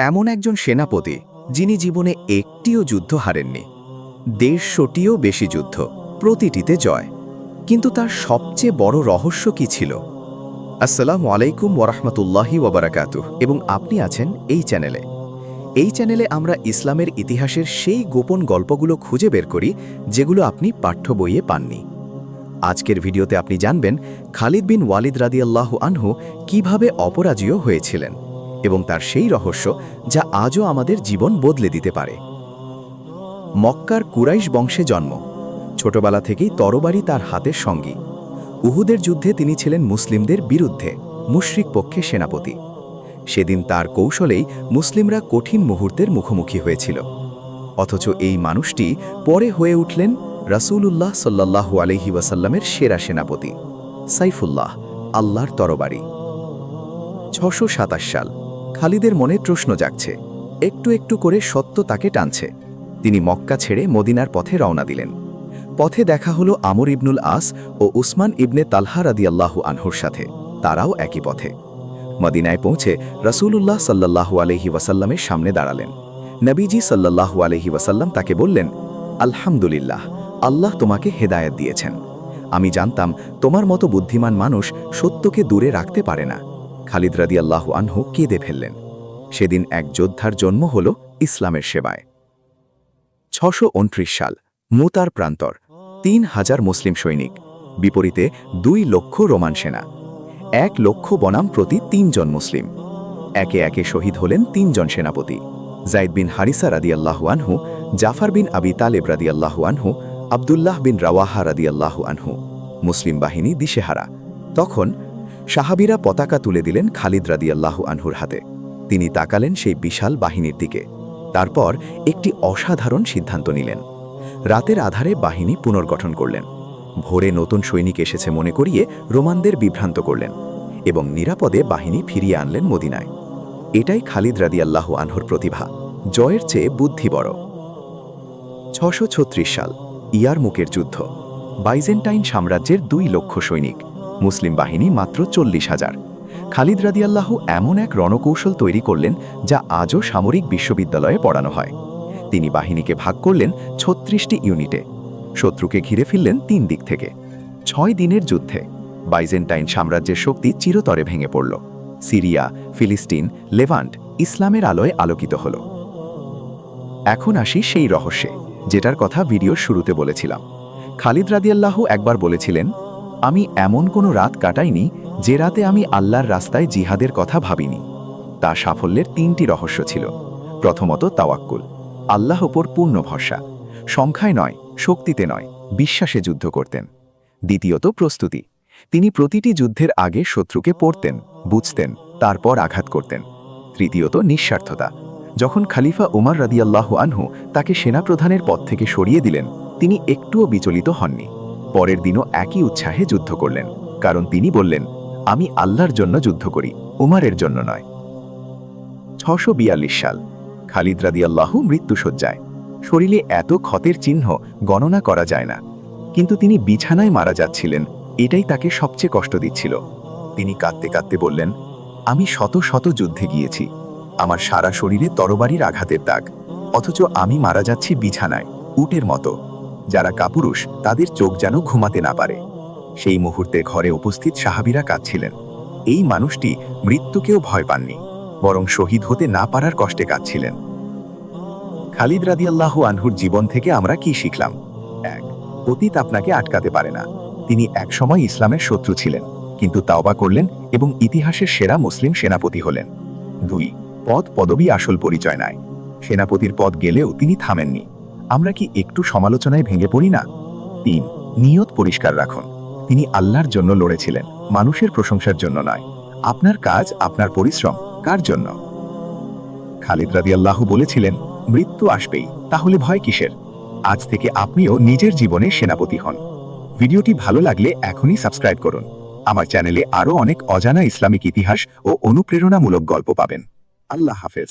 এমন একজন সেনাপতি যিনি জীবনে একটিও যুদ্ধ হারেননি, ১৫০টিও বেশি যুদ্ধ, প্রতিটিতে জয়। কিন্তু তার সবচেয়ে বড় রহস্য কি ছিল? আসসালামু আলাইকুম ওয়ারাহমাতুল্লাহি ওয়াবারাকাতুহ। এবং আপনি আছেন এই চ্যানেলে। এই চ্যানেলে আমরা ইসলামের ইতিহাসের সেই গোপন গল্পগুলো খুঁজে বের করি যেগুলো আপনি পাঠ্য বইয়ে পাননি। আজকের ভিডিওতে আপনি জানবেন খালিদ বিন ওয়ালিদ রাদিয়াল্লাহু আনহু কিভাবে অপরাজেয় হয়েছিলেন এবং তার সেই রহস্য যা আজও আমাদের জীবন বদলে দিতে পারে। মক্কার কুরাইশ বংশে জন্ম, ছোটবেলা থেকেই তরবারি তার হাতের সঙ্গী। উহুদের যুদ্ধে তিনি ছিলেন মুসলিমদের বিরুদ্ধে মুশরিক পক্ষে সেনাপতি। সেদিন তার কৌশলেই মুসলিমরা কঠিন মুহূর্তের মুখোমুখি হয়েছিল। অথচ এই মানুষটি পরে হয়ে উঠলেন রাসূলুল্লাহ সাল্লাল্লাহু আলাইহি ওয়াসাল্লামের সেরা সেনাপতি, সাইফুল্লাহ, আল্লাহর তরবারি। ৬২৭ সাল, খালিদের মনে প্রশ্ন জাগছে, একটু একটু করে সত্য তাকে টানছে। তিনি মক্কা ছেড়ে মদিনার পথে রওনা দিলেন। পথে দেখা হলো আমর ইবনুল আস ও উসমান ইবনে তালহা রাদিয়াল্লাহু আনহুর সাথে। তারাও একই পথে। মদিনায় পৌঁছে রাসূলুল্লাহ সাল্লাল্লাহু আলাইহি ওয়াসাল্লামের সামনে দাঁড়ালেন। নবীজি সাল্লাল্লাহু আলাইহি ওয়াসাল্লাম তাকে বললেন, আলহামদুলিল্লাহ, আল্লাহ তোমাকে হেদায়েত দিয়েছেন। আমি জানতাম তোমার মতো বুদ্ধিমান মানুষ সত্যকে দূরে রাখতে পারে না। খালিদ রাদিয়াল্লাহু আনহু কেঁদে ফেললেন। সেদিন এক যোদ্ধার জন্ম হল ইসলামের সেবায়। ৬২৯ সাল, মুতার প্রান্তর, ৩,০০০ মুসলিম সৈনিক, বিপরীতে ২ লক্ষ রোমান সেনা। ১ লক্ষ বনাম প্রতি ৩ জন মুসলিম। একে একে শহীদ হলেন ৩ জন সেনাপতি, যায়েদ বিন হারিসা রাদিয়াল্লাহু আনহু, জাফর বিন আবি তালেব রাদিয়াল্লাহু আনহু, আব্দুল্লাহ বিন রাওয়াহা রাদিয়াল্লাহু আনহু। মুসলিম বাহিনী দিশেহারা। তখন সাহাবীরা পতাকা তুলে দিলেন খালিদ রাদিয়াল্লাহু আনহুর হাতে। তিনি তাকালেন সেই বিশাল বাহিনীর দিকে। তারপর একটি অসাধারণ সিদ্ধান্ত নিলেন। রাতের আধারে বাহিনী পুনর্গঠন করলেন। ভোরে নতুন সৈনিক এসেছে মনে করিয়ে রোমানদের বিভ্রান্ত করলেন এবং নিরাপদে বাহিনী ফিরিয়ে আনলেন মদিনায়। এটাই খালিদ রাদিয়াল্লাহু আনহুর প্রতিভা, জয়ের চেয়ে বুদ্ধি বড়। ৬৩৬ সাল, ইয়ারমুকের যুদ্ধ, বাইজেন্টাইন সাম্রাজ্যের ২ লক্ষ সৈনিক, মুসলিম বাহিনী মাত্র ৪০,০০০। খালিদ রাদিয়াল্লাহু এমন এক রণকৌশল তৈরি করলেন যা আজও সামরিক বিশ্ববিদ্যালয়ে পড়ানো হয়। তিনি বাহিনীকে ভাগ করলেন ৩৬টি ইউনিটে। শত্রুকে ঘিরে ফেললেন ৩ দিক থেকে। ৬ দিনের যুদ্ধে বাইজেন্টাইন সাম্রাজ্যের শক্তি চিরতরে ভেঙে পড়ল। সিরিয়া, ফিলিস্তিন, লেভান্ট ইসলামের আলোয় আলোকিত হল। এখন আসি সেই রহস্যে, যেটার কথা ভিডিওর শুরুতে বলেছিলাম। খালিদ রাদিয়াল্লাহু একবার বলেছিলেন, আমি এমন কোনো রাত কাটাইনি যে রাতে আমি আল্লাহর রাস্তায় জিহাদের কথা ভাবিনি। তা সাফল্যের ৩টি রহস্য ছিল। প্রথমত তাওয়াক্কুল, আল্লাহর উপর পূর্ণ ভরসা। সংখ্যায় নয়, শক্তিতে নয়, বিশ্বাসে যুদ্ধ করতেন। দ্বিতীয়ত প্রস্তুতি, তিনি প্রতিটি যুদ্ধের আগে শত্রুকে পড়তেন, বুঝতেন, তারপর আঘাত করতেন। তৃতীয়ত নিঃস্বার্থতা, যখন খলিফা উমর রাদিয়াল্লাহু আনহু তাকে সেনাপ্রধানের পদ থেকে সরিয়ে দিলেন, তিনি একটুও বিচলিত হননি। পরের দিনও একই উৎসাহে যুদ্ধ করলেন, কারণ তিনি বললেন, আমি আল্লাহর জন্য যুদ্ধ করি, উমরের জন্য নয়। ৬৪২ সাল, খালিদ রাদিয়াল্লাহু মৃত্যুশয্যায়। শরীরে এত ক্ষতের চিহ্ন গণনা করা যায় না, কিন্তু তিনি বিছানায় মারা যাচ্ছিলেন, এটাই তাকে সবচেয়ে কষ্ট দিচ্ছিল। তিনি কাঁদতে কাঁদতে বললেন, আমি শত শত যুদ্ধে গিয়েছি, আমার সারা শরীরে তরবারির আঘাতের দাগ, অথচ আমি মারা যাচ্ছি বিছানায়, উটের মতো। যারা কাপুরুষ তাদের চোখ যেন ঘুমাতে না পারে। সেই মুহূর্তে ঘরে উপস্থিত সাহাবীরা কাঁদছিলেন। এই মানুষটি মৃত্যুকেও ভয় পাননি, বরং শহীদ হতে না পারার কষ্টে কাঁদছিলেন। খালিদ রাদিয়াল্লাহু আনহুর জীবন থেকে আমরা কি শিখলাম? ১. অতীত আপনাকে আটকাতে পারে না। তিনি একসময় ইসলামের শত্রু ছিলেন, কিন্তু তাওবা করলেন এবং ইতিহাসের সেরা মুসলিম সেনাপতি হলেন। ২. পদ পদবী আসল পরিচয় নয়। সেনাপতির পদ গেলেও তিনি থামেননি। আমরা কি একটু সমালোচনায় ভেঙে পড়ি না? ৩. নিয়ত পরিষ্কার রাখুন। তিনি আল্লাহর জন্য লড়েছিলেন, মানুষের প্রশংসার জন্য নয়। আপনার কাজ, আপনার পরিশ্রম কার জন্য? খালিদ রাদিয়াল্লাহু বলেছিলেন, মৃত্যু আসবেই, তাহলে ভয় কিসের? আজ থেকে আপনিও নিজের জীবনে সেনাপতি হন। ভিডিওটি ভালো লাগলে এখনই সাবস্ক্রাইব করুন। আমার চ্যানেলে আরও অনেক অজানা ইসলামিক ইতিহাস ও অনুপ্রেরণামূলক গল্প পাবেন। আল্লাহ হাফেজ।